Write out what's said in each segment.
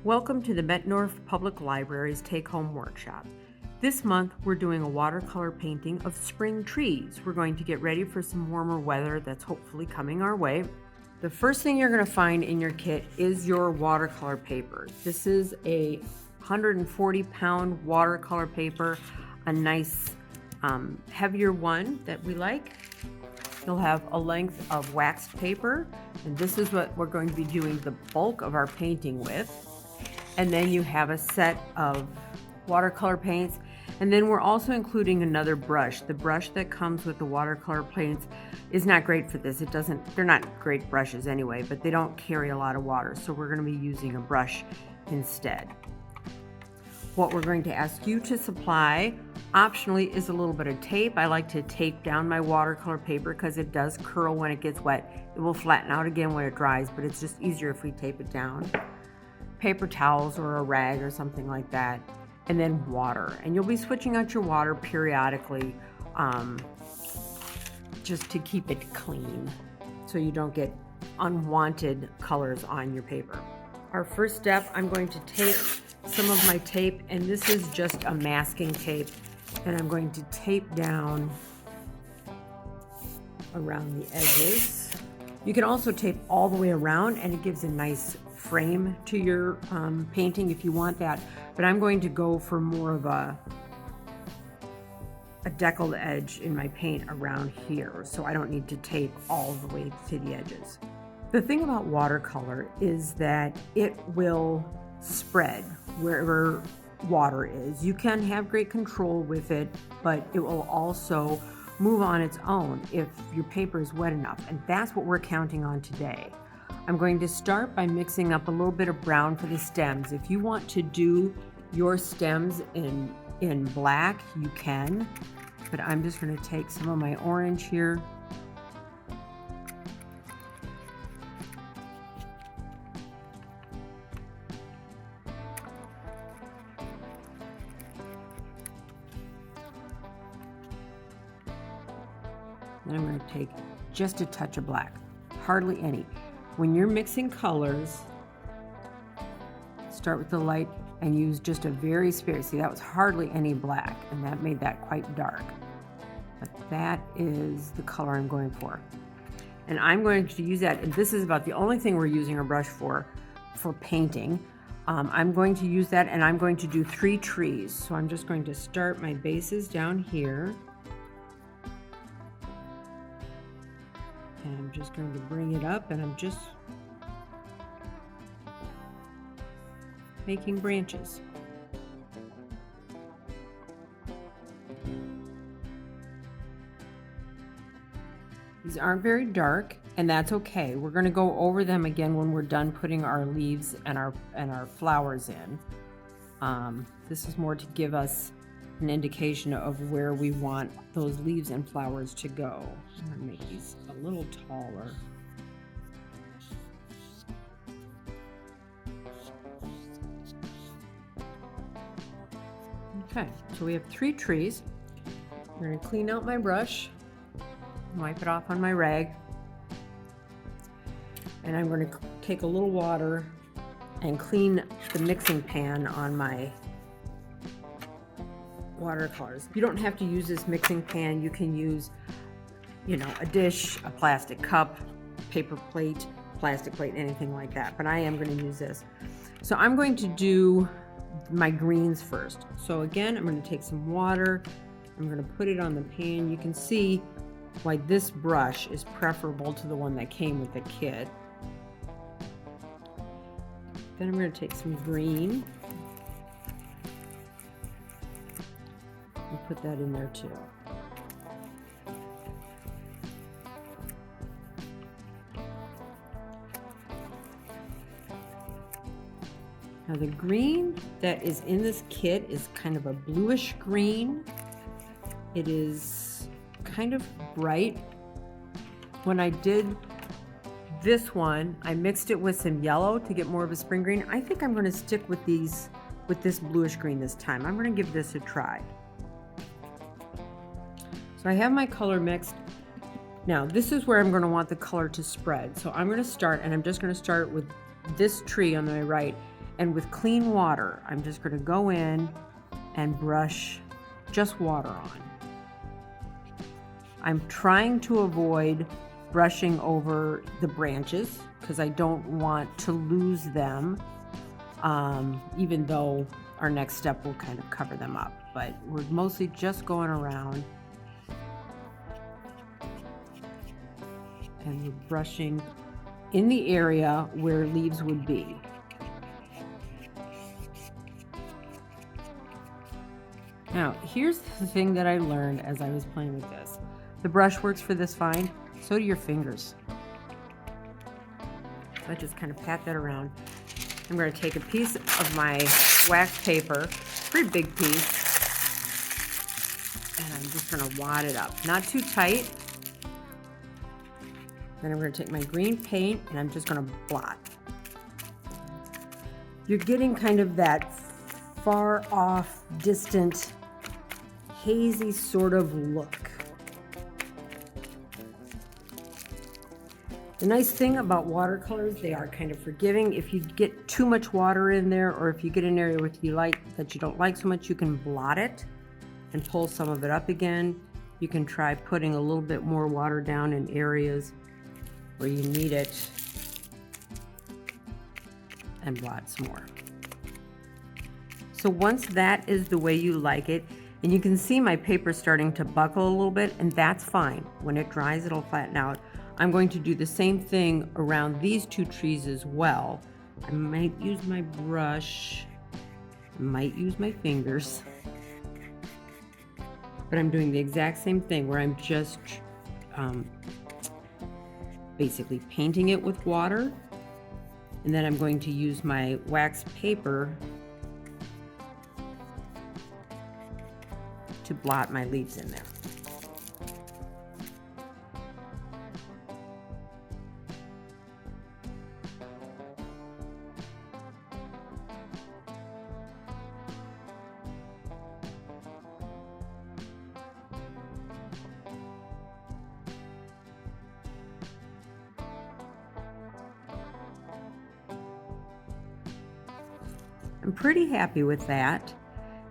Welcome to the Bettendorf Public Library's Take-Home Workshop. This month we're doing a watercolor painting of spring trees. We're going to get ready for some warmer weather that's hopefully coming our way. The first thing you're going to find in your kit is your watercolor paper. This is a 140-pound watercolor paper, a nice heavier one that we like. You'll have a length of waxed paper, and this is what we're going to be doing the bulk of our painting with. And then you have a set of watercolor paints, and then we're also including another brush. The brush that comes with the watercolor paints is not great for this. They're not great brushes anyway, but they don't carry a lot of water, so we're going to be using a brush instead. What we're going to ask you to supply, optionally, is a little bit of tape. I like to tape down my watercolor paper because it does curl when it gets wet. It will flatten out again when it dries, but it's just easier if we tape it down. Paper towels or a rag or something like that, and then water. And you'll be switching out your water periodically just to keep it clean so you don't get unwanted colors on your paper. Our first step, I'm going to take some of my tape, and this is just a masking tape, and I'm going to tape down around the edges. You can also tape all the way around, and it gives a nice frame to your painting if you want that, but I'm going to go for more of a deckled edge in my paint around here, so I don't need to tape all the way to the edges. The thing about watercolor is that it will spread wherever water is. You can have great control with it, but it will also move on its own if your paper is wet enough, and that's what we're counting on today. I'm going to start by mixing up a little bit of brown for the stems. If you want to do your stems in black, you can, but I'm just going to take some of my orange here. And I'm going to take just a touch of black, hardly any. When you're mixing colors, start with the light and use just a very spare. See, that was hardly any black, and that made that quite dark. But that is the color I'm going for. And I'm going to use that, and this is about the only thing we're using our brush for painting. I'm going to use that, and I'm going to do 3 trees. So I'm just going to start my bases down here. And I'm just going to bring it up, and I'm just making branches. These aren't very dark, and that's okay. We're going to go over them again when we're done putting our leaves and our flowers in. This is more to give us an indication of where we want those leaves and flowers to go. I'm going to make these a little taller. Okay, so we have 3 trees. I'm going to clean out my brush, wipe it off on my rag, and I'm going to take a little water and clean the mixing pan on my watercolors. You don't have to use this mixing pan. You can use, a dish, a plastic cup, paper plate, plastic plate, anything like that. But I am going to use this. So I'm going to do my greens first. So again, I'm going to take some water. I'm going to put it on the pan. You can see why this brush is preferable to the one that came with the kit. Then I'm going to take some green and put that in there too. Now the green that is in this kit is kind of a bluish green. It is kind of bright. When I did this one, I mixed it with some yellow to get more of a spring green. I think I'm going to stick with this bluish green this time. I'm going to give this a try. So I have my color mixed. Now this is where I'm going to want the color to spread. So I'm going to start, and I'm just going to start with this tree on my right, And with clean water, I'm just going to go in and brush just water on. I'm trying to avoid brushing over the branches because I don't want to lose them, even though our next step will kind of cover them up. But we're mostly just going around and we're brushing in the area where leaves would be. Now, here's the thing that I learned as I was playing with this. The brush works for this fine, so do your fingers. So I just kind of pat that around. I'm going to take a piece of my wax paper, pretty big piece, and I'm just going to wad it up. Not too tight. Then I'm going to take my green paint and I'm just going to blot. You're getting kind of that far off, distant, hazy sort of look. The nice thing about watercolors, they are kind of forgiving. If you get too much water in there, or if you get an area that you don't like so much, you can blot it and pull some of it up again. You can try putting a little bit more water down in areas where you need it and blot some more. So once that is the way you like it, and you can see my paper starting to buckle a little bit, and that's fine. When it dries, it'll flatten out. I'm going to do the same thing around these two trees as well. I might use my brush, might use my fingers, but I'm doing the exact same thing where I'm just basically painting it with water, and then I'm going to use my wax paper to blot my leaves in there. I'm pretty happy with that.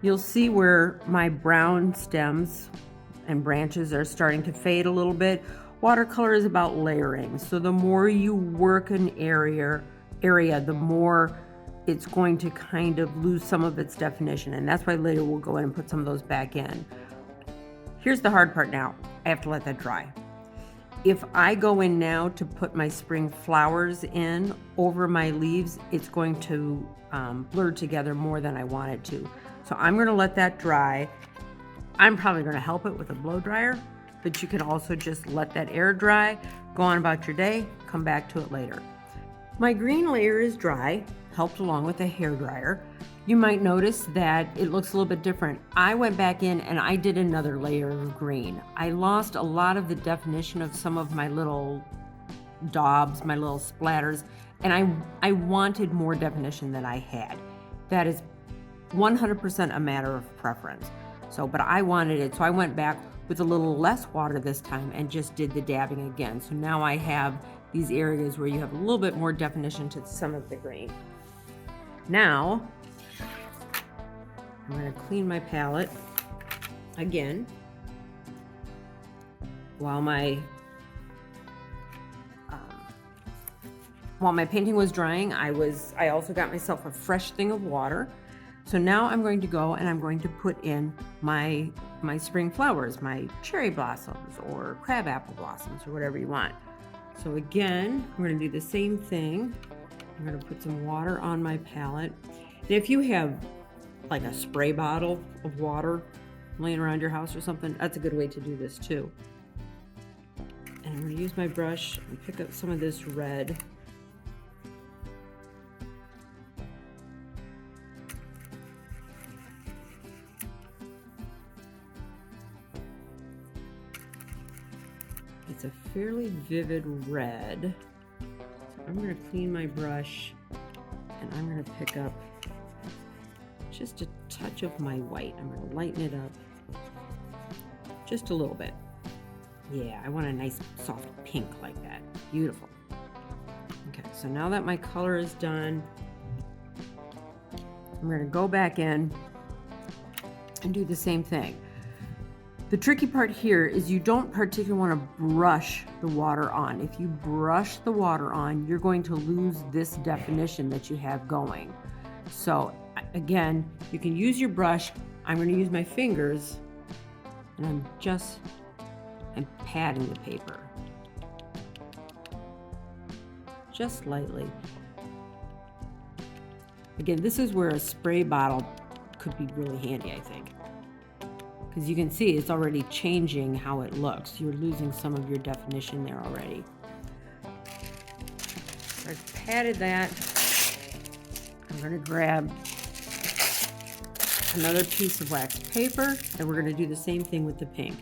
You'll see where my brown stems and branches are starting to fade a little bit. Watercolor is about layering. So the more you work an area, the more it's going to kind of lose some of its definition. And that's why later we'll go in and put some of those back in. Here's the hard part now. I have to let that dry. If I go in now to put my spring flowers in over my leaves, it's going to blur together more than I want it to. So I'm going to let that dry. I'm probably going to help it with a blow dryer, but you can also just let that air dry, go on about your day, come back to it later. My green layer is dry, helped along with a hair dryer. You might notice that it looks a little bit different. I went back in and I did another layer of green. I lost a lot of the definition of some of my little daubs, my little splatters, and I wanted more definition than I had. That is 100% a matter of preference. But I wanted it, so I went back with a little less water this time and just did the dabbing again. So now I have these areas where you have a little bit more definition to some of the green. Now, I'm going to clean my palette again while my painting was drying. I also got myself a fresh thing of water. So now I'm going to go and I'm going to put in my spring flowers, my cherry blossoms or crabapple blossoms or whatever you want. So again, we're going to do the same thing. I'm going to put some water on my palette. And if you have like a spray bottle of water laying around your house or something, that's a good way to do this too. And I'm going to use my brush and pick up some of this red. It's a fairly vivid red. So I'm going to clean my brush and I'm going to pick up just a touch of my white. I'm going to lighten it up just a little bit. Yeah, I want a nice soft pink like that. Beautiful. Okay, so now that my color is done, I'm going to go back in and do the same thing. The tricky part here is you don't particularly want to brush the water on. If you brush the water on, you're going to lose this definition that you have going. So again, you can use your brush. I'm going to use my fingers, and I'm patting the paper just lightly. Again, this is where a spray bottle could be really handy, I think. Because you can see it's already changing how it looks. You're losing some of your definition there already. So I've patted that. I'm going to grab another piece of wax paper, and we're going to do the same thing with the pink.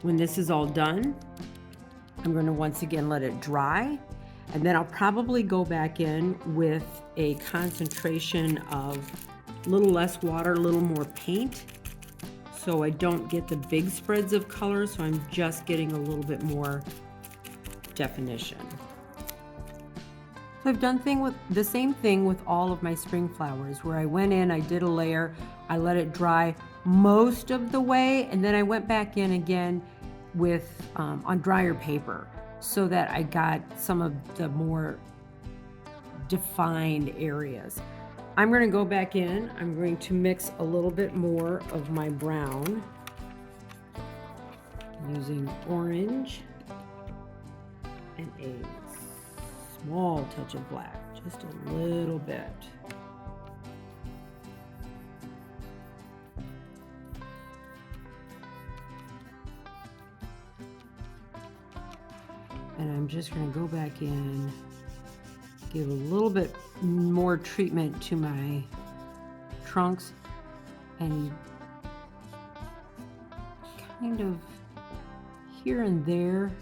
When this is all done, I'm going to once again let it dry, and then I'll probably go back in with a concentration of a little less water, a little more paint, so I don't get the big spreads of color, so I'm just getting a little bit more definition. So I've done the same thing with all of my spring flowers, where I went in, I did a layer, I let it dry most of the way, and then I went back in again with on drier paper, so that I got some of the more defined areas. I'm going to go back in, I'm going to mix a little bit more of my brown using orange and a small touch of black, just a little bit. And I'm just going to go back in, give a little bit more treatment to my trunks, and kind of here and there.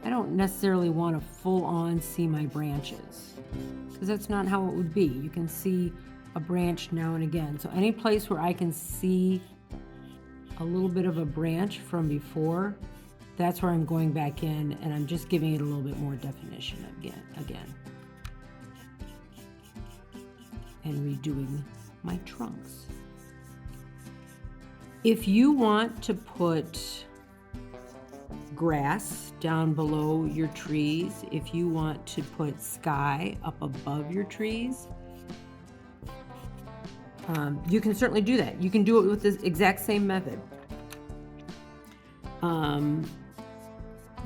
I don't necessarily want to full on see my branches, because that's not how it would be. You can see a branch now and again. So any place where I can see a little bit of a branch from before, that's where I'm going back in, and I'm just giving it a little bit more definition again. And redoing my trunks. If you want to put grass down below your trees, if you want to put sky up above your trees, you can certainly do that. You can do it with this exact same method.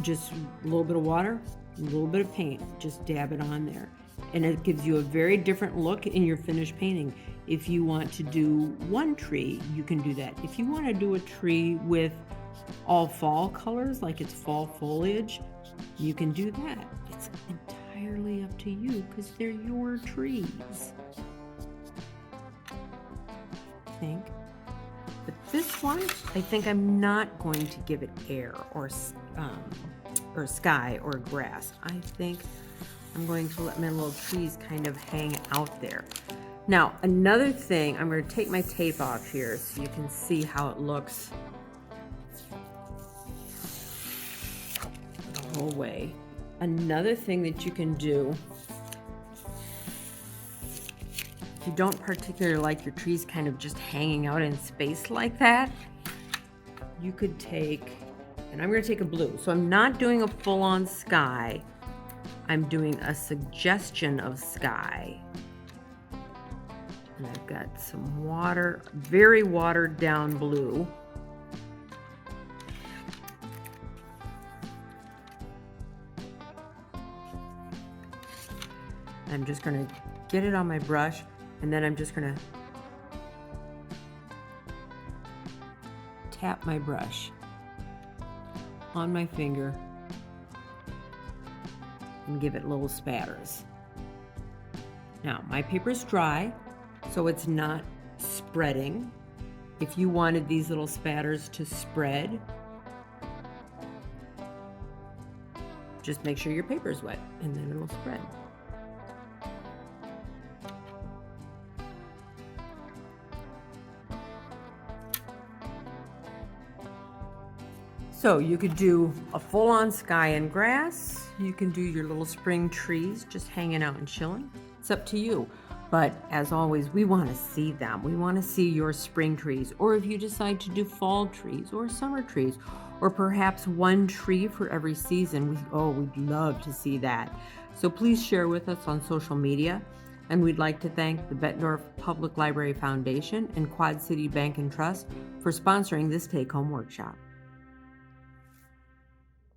Just a little bit of water, a little bit of paint, just dab it on there. And it gives you a very different look in your finished painting. If you want to do one tree, you can do that. If you want to do a tree with all fall colors, like it's fall foliage, you can do that. It's entirely up to you, because they're your trees, I think. But this one, I think I'm not going to give it air or sky or grass. I think I'm going to let my little trees kind of hang out there. Now, another thing, I'm going to take my tape off here so you can see how it looks the whole way. Another thing that you can do, if you don't particularly like your trees kind of just hanging out in space like that, you could take, and I'm going to take a blue. So I'm not doing a full-on sky. I'm doing a suggestion of sky. And I've got some water, very watered down blue. I'm just going to get it on my brush, and then I'm just going to tap my brush on my finger and give it little spatters. Now, my paper's dry, so it's not spreading. If you wanted these little spatters to spread, just make sure your paper's wet, and then it'll spread. So you could do a full-on sky and grass. You can do your little spring trees just hanging out and chilling. It's up to you. But as always, we want to see them. We want to see your spring trees, or if you decide to do fall trees or summer trees, or perhaps one tree for every season. We'd love to see that. So please share with us on social media. And we'd like to thank the Bettendorf Public Library Foundation and Quad City Bank and Trust for sponsoring this take-home workshop.